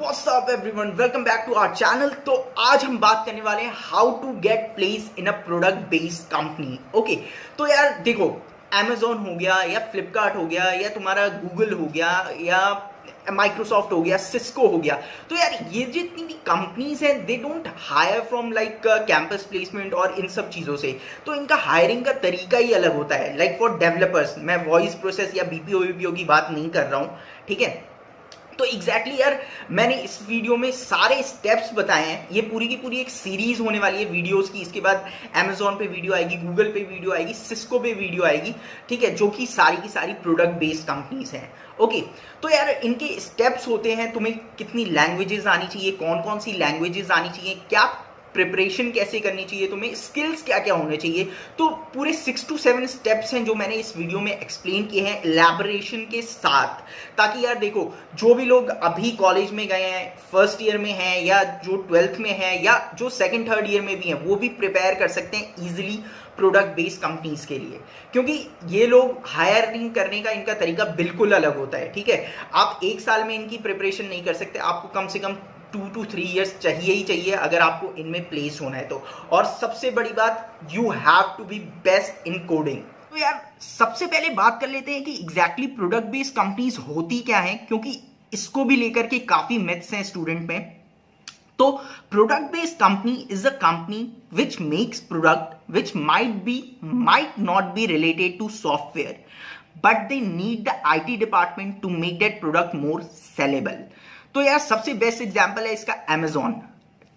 What's up everyone? Welcome back to our channel। तो आज हम बात करने वाले हैं how to get place in a product based company. Okay, तो यार देखो, Amazon हो गया या फ्लिपकार्ट हो गया या तुम्हारा गूगल हो गया या माइक्रोसॉफ्ट हो गया, सिस्को हो गया, तो यार ये जितनी भी कंपनीज हैं they don't hire from like campus placement और इन सब चीज़ों से। तो इनका हायरिंग का तरीका ही अलग होता है। लाइक फॉर डेवलपर्स, मैं वॉइस प्रोसेस या बीपीओ की बात नहीं कर रहा हूँ, ठीक है। तो एग्जैक्टली यार मैंने इस वीडियो में सारे स्टेप्स बताए हैं। ये पूरी की पूरी एक सीरीज होने वाली है वीडियोस की। इसके बाद Amazon पे वीडियो आएगी, गूगल पे वीडियो आएगी, सिस्को पे वीडियो आएगी, ठीक है, जो कि सारी की सारी प्रोडक्ट बेस्ड कंपनीज हैं। ओके, तो यार इनके स्टेप्स होते हैं, तुम्हें कितनी लैंग्वेजेस आनी चाहिए, कौन कौन सी लैंग्वेजेस आनी चाहिए, क्या प्रिपरेशन कैसे करनी चाहिए, तुम्हें स्किल्स क्या क्या होने चाहिए। तो पूरे 6 to 7 स्टेप्स हैं जो मैंने इस वीडियो में एक्सप्लेन किए हैं इलैबोरेशन के साथ, ताकि यार देखो जो भी लोग अभी कॉलेज में गए हैं, फर्स्ट ईयर में हैं या जो 12th में हैं या जो सेकंड थर्ड ईयर में भी हैं, वो भी प्रिपेयर कर सकते हैं इजीली प्रोडक्ट बेस्ड कंपनीज के लिए। क्योंकि ये लोग हायरिंग करने का इनका तरीका बिल्कुल अलग होता है, ठीक है। आप एक साल में इनकी प्रिपरेशन नहीं कर सकते, आपको कम से कम 2 to 3 years चाहिए ही चाहिए अगर आपको इनमें प्लेस होना है तो। और सबसे बड़ी बात, you have to be best in coding. तो यार सबसे पहले बात कर लेते हैं कि एग्जैक्टली प्रोडक्ट बेस्ड कंपनीज होती क्या है, क्योंकि इसको भी लेकर के काफी मिथ्स हैं स्टूडेंट में। तो product based company is a company which makes product which might not be related to software, but they need the IT department to make that product more saleable. तो यार सबसे बेस्ट एग्जांपल है इसका Amazon।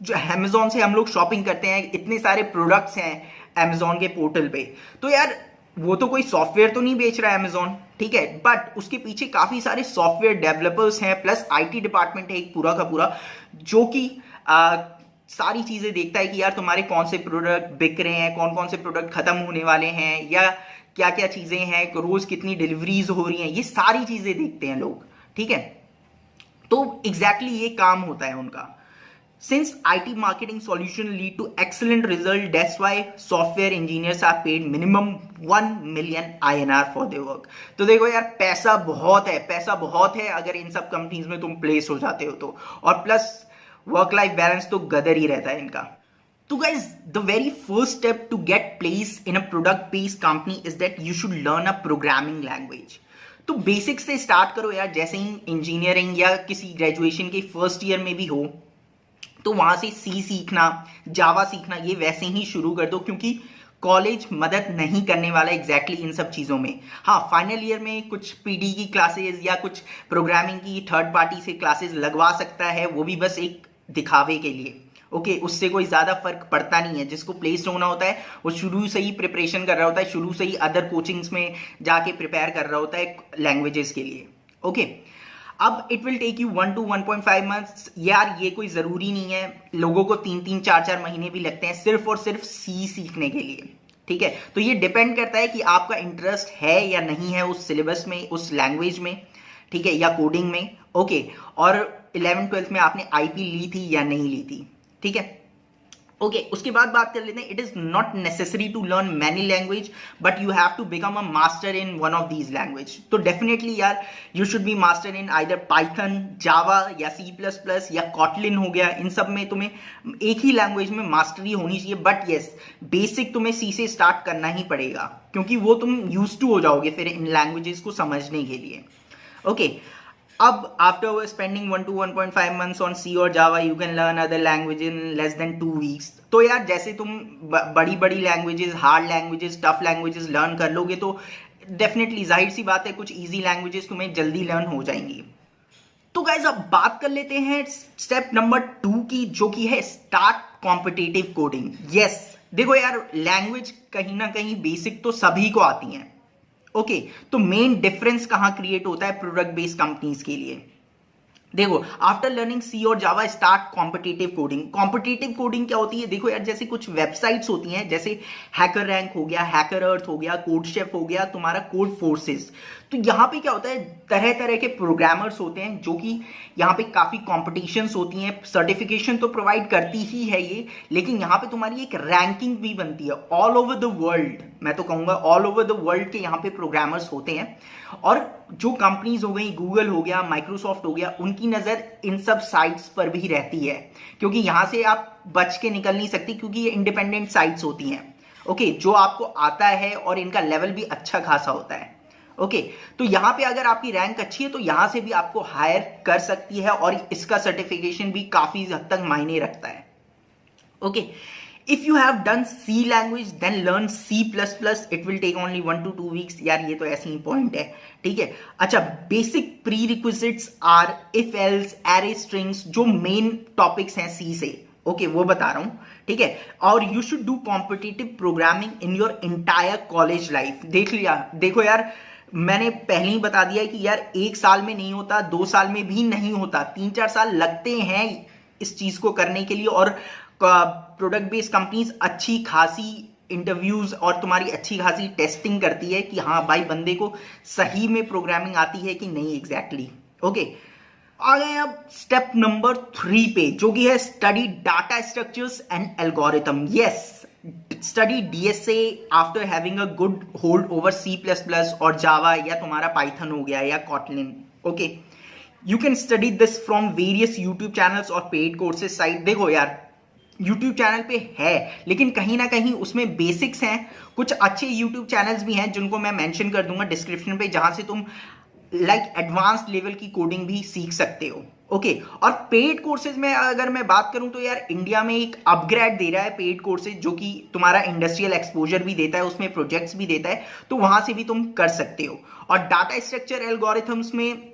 जो Amazon से हम लोग shopping करते हैं, इतने सारे प्रोडक्ट्स हैं Amazon के पोर्टल पे। तो यार वो तो कोई सॉफ्टवेयर तो नहीं बेच रहा है Amazon, ठीक है, बट उसके पीछे काफी सारे सॉफ्टवेयर डेवलपर्स हैं, प्लस IT डिपार्टमेंट है एक पूरा का पूरा, जो कि सारी चीजें देखता है कि यार तुम्हारे कौन से प्रोडक्ट बिक रहे हैं, कौन कौन से प्रोडक्ट खत्म होने वाले हैं, या क्या क्या चीजें हैं, रोज कितनी डिलीवरीज हो रही हैं, ये सारी चीजें देखते हैं लोग, ठीक है। तो एग्जैक्टली ये काम होता है उनका। Since IT marketing solution lead to excellent result, that's why software engineers are paid minimum 1 million INR for their work. तो देखो यार पैसा बहुत है, पैसा बहुत है अगर इन सब कंपनीज में तुम प्लेस हो जाते हो तो। और प्लस वर्क लाइफ बैलेंस तो गदर ही रहता है इनका। तो guys the very first step to get place in a product based company is that you should learn a programming language. तो बेसिक से स्टार्ट करो यार। जैसे ही इंजीनियरिंग या किसी ग्रेजुएशन के फर्स्ट ईयर में भी हो, तो वहां से C सीखना, जावा सीखना, ये वैसे ही शुरू कर दो, क्योंकि कॉलेज मदद नहीं करने वाला एग्जैक्टली इन सब चीज़ों में। हाँ, फाइनल ईयर में कुछ PD की क्लासेस या कुछ प्रोग्रामिंग की थर्ड पार्टी से क्लासेस लगवा सकता है, वो भी बस एक दिखावे के लिए। ओके, उससे कोई ज्यादा फर्क पड़ता नहीं है। जिसको प्लेस्ड होना होता है वो शुरू से ही प्रिपरेशन कर रहा होता है, शुरू से ही अदर कोचिंग्स में जाके प्रिपेयर कर रहा होता है लैंग्वेजेस के लिए। ओके, अब it will take you 1 to 1.5 months। यार ये कोई जरूरी नहीं है, लोगों को 3-3, 4-4 महीने भी लगते हैं सिर्फ और सिर्फ C सीखने के लिए, ठीक है। तो ये डिपेंड करता है कि आपका इंटरेस्ट है या नहीं है उस सिलेबस में, उस लैंग्वेज में, ठीक है, या कोडिंग में। ओके, और 11th-12th में आपने IP ली थी या नहीं ली थी, ठीक है। ओके, उसके बाद बात कर लेते हैं, it is not necessary to learn many language, but you have to become a master in one of these language. तो डेफिनेटली यार you should be master in either Python, Java या C++ या कॉटलिन हो गया। इन सब में तुम्हें एक ही लैंग्वेज में मास्टरी होनी चाहिए, बट येस बेसिक तुम्हें C से स्टार्ट करना ही पड़ेगा, क्योंकि वो तुम यूज टू हो जाओगे फिर इन लैंग्वेजेस को समझने के लिए। ओके, अब after spending 1 to 1.5 months on C और Java, you can learn other language in less than 2 weeks। तो यार जैसे तुम बड़ी बड़ी languages, hard languages, tough languages learn कर लोगे तो डेफिनेटली जाहिर सी बात है कुछ इजी लैंग्वेजेस तुम्हें जल्दी लर्न हो जाएंगी। तो गाइज अब बात कर लेते हैं स्टेप नंबर 2 की, जो कि है स्टार्ट कॉम्पिटिटिव कोडिंग। यस, देखो यार लैंग्वेज कहीं ना कहीं बेसिक तो सभी को आती हैं। ओके, तो मेन डिफरेंस कहां क्रिएट होता है प्रोडक्ट बेस्ड कंपनीज के लिए। देखो, आफ्टर लर्निंग C और Java start competitive coding. Competitive coding क्या होती है? देखो यार, जैसे कुछ वेबसाइट्स होती हैं, जैसे हैकर रैंक हो गया, हैकर अर्थ हो गया, कोड शेफ हो गया, तुम्हारा कोड फोर्सेस। तो यहाँ पे क्या होता है, तरह तरह के प्रोग्रामर्स होते हैं जो कि यहाँ पे काफी कॉम्पिटिशन्स होती हैं, सर्टिफिकेशन तो प्रोवाइड करती ही है ये, लेकिन यहाँ पे तुम्हारी एक रैंकिंग भी बनती है ऑल ओवर द वर्ल्ड। मैं तो कहूँगा ऑल ओवर द वर्ल्ड के यहाँ पे प्रोग्रामर्स होते हैं, और जो कंपनीज हो गई, गूगल हो गया, माइक्रोसॉफ्ट हो गया, उनकी नजर इन सब साइट्स पर भी रहती है, क्योंकि यहाँ से आप बच के निकल नहीं सकती, क्योंकि ये इंडिपेंडेंट साइट्स होती हैं। ओके, जो आपको आता है और इनका लेवल भी अच्छा खासा होता है। ओके, तो यहां पे अगर आपकी रैंक अच्छी है तो यहां से भी आपको हायर कर सकती है, और इसका सर्टिफिकेशन भी काफी हद तक मायने रखता है। Okay, if you have done C language then learn C++, it will take only 1 to 2 weeks। यार ये तो ऐसे ही पॉइंट है, ठीक है। अच्छा, basic prerequisites are if else, array strings, जो मेन टॉपिक्स हैं सी से, ओके, वो बता रहा हूं, ठीक है। और you should do competitive programming in your entire college life. देख लिया, देखो यार, मैंने पहले ही बता दिया कि यार 1 साल में नहीं होता, 2 साल में भी नहीं होता, 3-4 साल लगते हैं इस चीज को करने के लिए। और प्रोडक्ट बेस्ड कंपनीज अच्छी खासी इंटरव्यूज और तुम्हारी अच्छी खासी टेस्टिंग करती है कि हाँ भाई बंदे को सही में प्रोग्रामिंग आती है कि नहीं। एग्जैक्टली। ओके, आ गए अब स्टेप नंबर 3 पे, जो कि है study data structures and algorithm. Yes, study DSA after having a good hold over C++ और Java, या तुम्हारा Python हो गया या Kotlin। Okay, you can study this from various YouTube channels और paid courses site। देखो यार, YouTube चैनल पे है, लेकिन कहीं ना कहीं उसमें बेसिक्स हैं। कुछ अच्छे YouTube चैनल्स भी हैं जिनको मैं मेंशन कर दूंगा डिस्क्रिप्शन पे, जहां से तुम लाइक एडवांस लेवल की कोडिंग भी सीख सकते हो। ओके, और पेड कोर्सेज में अगर मैं बात करूं तो यार इंडिया में एक अपग्रेड दे रहा है पेड कोर्सेज, जो कि तुम्हारा इंडस्ट्रियल एक्सपोजर भी देता है, उसमें प्रोजेक्ट्स भी देता है, तो वहां से भी तुम कर सकते हो। और डाटा स्ट्रक्चर एल्गोरिथम्स में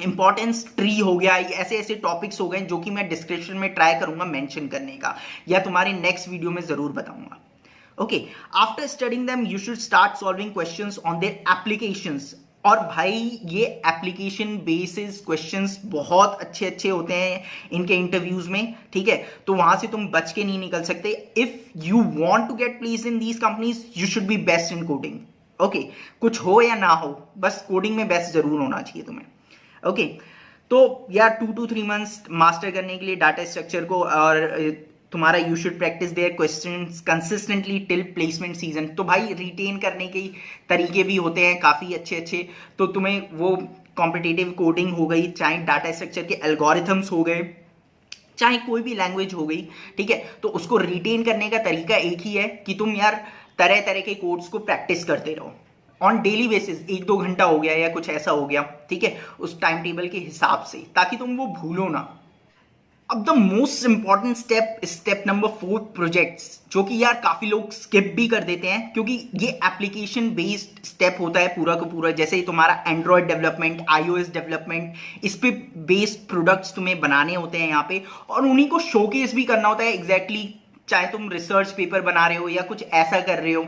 इंपॉर्टेंस ट्री हो गया, ऐसे ऐसे टॉपिक्स हो गए जो कि मैं डिस्क्रिप्शन में ट्राई करूंगा मेंशन करने का, या तुम्हारे नेक्स्ट वीडियो में जरूर बताऊंगा। Okay, after studying them you should start solving questions on their applications. और भाई ये एप्लीकेशन बेसिस क्वेश्चंस बहुत अच्छे अच्छे होते हैं इनके इंटरव्यूज में, ठीक है। तो वहां से तुम बच के नहीं निकल सकते। If you want to get place in these companies you should be best in coding. Okay, कुछ हो या ना हो, बस कोडिंग में बेस्ट जरूर होना चाहिए तुम्हें। ओके, तो यार 2 to 3 months मास्टर करने के लिए डाटा स्ट्रक्चर को, और तुम्हारा you should practice their questions consistently till placement season. तो भाई रिटेन करने के तरीके भी होते हैं काफ़ी अच्छे अच्छे, तो तुम्हें वो कॉम्पिटिटिव कोडिंग हो गई, चाहे डाटा स्ट्रक्चर के एल्गोरिथम्स हो गए, चाहे कोई भी लैंग्वेज हो गई, ठीक है, तो उसको रिटेन करने का तरीका एक ही है कि तुम यार तरह तरह के कोड्स को प्रैक्टिस करते रहो ऑन डेली बेसिस। 1-2 घंटा हो गया या कुछ ऐसा हो गया, ठीक है, उस टाइम टेबल के हिसाब से, ताकि तुम वो भूलो ना। अब the most important step number 4, projects, जो कि यार काफी लोग स्किप भी कर देते हैं, क्योंकि ये एप्लीकेशन बेस्ड स्टेप होता है पूरा का पूरा। जैसे तुम्हारा एंड्रॉयड डेवलपमेंट, iOS डेवलपमेंट, इस पे बेस्ड प्रोडक्ट्स तुम्हें बनाने होते हैं यहाँ पे, और उन्हीं को शोकेस भी करना होता है। एग्जैक्टली, चाहे तुम रिसर्च पेपर बना रहे हो या कुछ ऐसा कर रहे हो।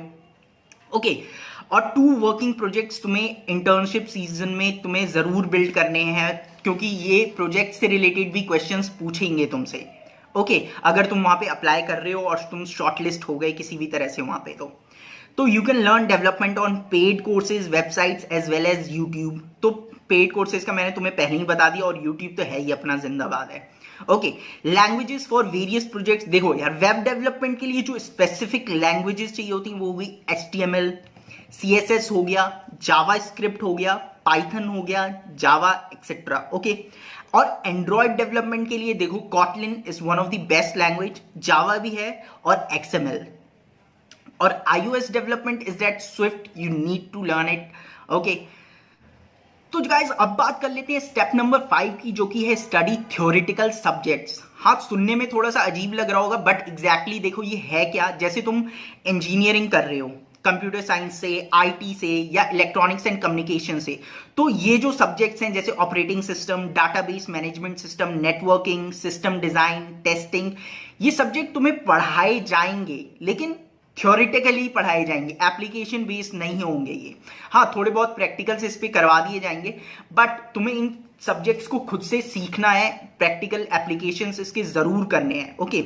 ओके, और 2 वर्किंग प्रोजेक्ट्स तुम्हें इंटर्नशिप सीजन में तुम्हें जरूर बिल्ड करने हैं, क्योंकि ये प्रोजेक्ट से रिलेटेड भी क्वेश्चंस पूछेंगे तुमसे। ओके, अगर तुम वहां पे अप्लाई कर रहे हो और तुम शॉर्टलिस्ट हो गए किसी भी तरह से वहां पे, तो you can learn development on paid courses, websites as well as YouTube. तो पेड कोर्सेज का मैंने तुम्हें पहले ही बता दिया, और यूट्यूब तो है ही अपना, जिंदाबाद है। Okay, languages for various projects. देखो यार, वेब डेवलपमेंट के लिए जो स्पेसिफिक लैंग्वेजेस चाहिए होती हैं वो हुई HTML, CSS हो गया, जावा स्क्रिप्ट हो गया, पाइथन हो गया, जावा एक्सेट्रा। ओके, और एंड्रॉयड डेवलपमेंट के लिए देखो Kotlin is one of the best language, Java भी है, और XML। और iOS development is that Swift, you need to learn it. Okay, तो गाइस अब बात कर लेते हैं स्टेप नंबर 5 की, जो कि है स्टडी थ्योरेटिकल सब्जेक्ट्स। हाँ, सुनने में थोड़ा सा अजीब लग रहा होगा, बट एग्जैक्टली देखो ये है क्या। जैसे तुम इंजीनियरिंग कर रहे हो कंप्यूटर साइंस से, IT से, या इलेक्ट्रॉनिक्स एंड कम्युनिकेशन से, तो ये जो सब्जेक्ट्स हैं जैसे operating system, database management system, networking, system design, testing, ये सब्जेक्ट तुम्हें पढ़ाए जाएंगे, लेकिन थ्योरेटिकली पढ़ाए जाएंगे, एप्लीकेशन बेस्ड नहीं होंगे ये। हाँ, थोड़े बहुत प्रैक्टिकल्स इस पे करवा दिए जाएंगे, बट तुम्हें इन सब्जेक्ट्स को खुद से सीखना है, प्रैक्टिकल एप्लीकेशंस इसके जरूर करने हैं। ओके,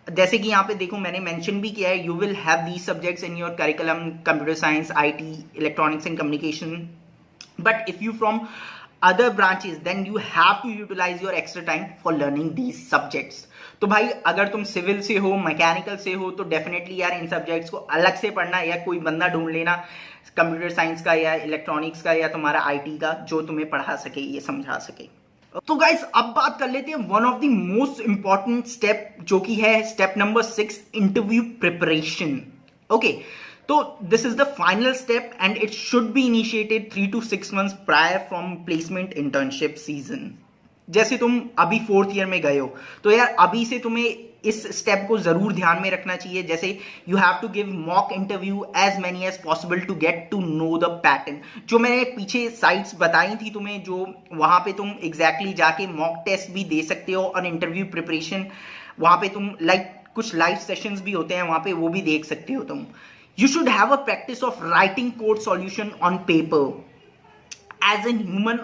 जैसे कि यहाँ पे देखो मैंने मेंशन भी किया है, you will have these subjects in your curriculum, computer science, IT, electronics and communication, But if you from other branches, then you have to utilize your extra time for learning these subjects. तो भाई अगर तुम civil से हो, mechanical से हो, तो definitely यार इन सब्जेक्ट्स को अलग से पढ़ना, या कोई बंदा ढूंढ लेना कंप्यूटर साइंस का या इलेक्ट्रॉनिक्स का या तुम्हारा आईटी का, जो तुम्हें पढ़ा सके, ये समझा सके. तो गाइस अब बात कर लेते हैं one of the most important step, जो कि है step number 6, interview preparation. Okay, तो this is the final step and it should be initiated 3 to 6 months prior from placement internship season. जैसे तुम अभी 4th ईयर में गए हो, तो यार अभी से तुम्हें इस स्टेप को जरूर ध्यान में रखना चाहिए. जैसे you have to give mock interview as many as possible to get to know the pattern. जो मैंने पीछे साइट्स बताई थी तुम्हें, जो वहां पे तुम एग्जैक्टली जाके मॉक टेस्ट भी दे सकते हो और इंटरव्यू प्रिपरेशन वहां पे तुम कुछ लाइव सेशंस भी होते हैं वहां पे, वो भी देख सकते हो तुम. You should have a practice of writing code solution on paper. As a human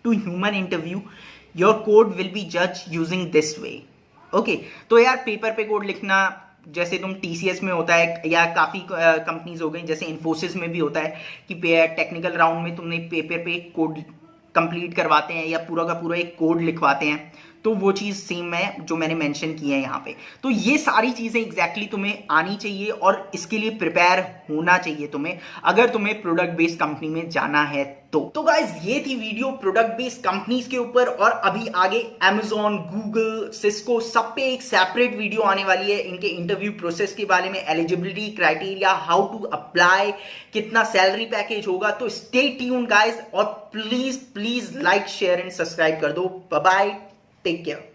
to human interview, your code will be judged using this way. Okay, तो यार पेपर पे कोड लिखना, जैसे तुम TCS में होता है या काफी कंपनीज हो गई, जैसे इन्फोसिस में भी होता है कि टेक्निकल राउंड में तुमने पेपर पे कोड कंप्लीट करवाते हैं या पूरा का पूरा एक कोड लिखवाते हैं. तो वो चीज सेम है जो मैंने मेंशन की है यहाँ पे. तो ये सारी चीजें एग्जैक्टली तुम्हें आनी चाहिए और इसके लिए प्रिपेयर होना चाहिए तुम्हें, अगर तुम्हें प्रोडक्ट बेस्ड कंपनी में जाना है तो गाइज ये थी वीडियो प्रोडक्ट बेस्ड कंपनीज के ऊपर. और अभी आगे Amazon, Google, Cisco सब पे एक सेपरेट वीडियो आने वाली है इनके इंटरव्यू प्रोसेस के बारे में, eligibility criteria, how to apply, कितना सैलरी पैकेज होगा. तो स्टे ट्यून्ड गाइज, और please like, share and subscribe कर दो. Bye bye, take care.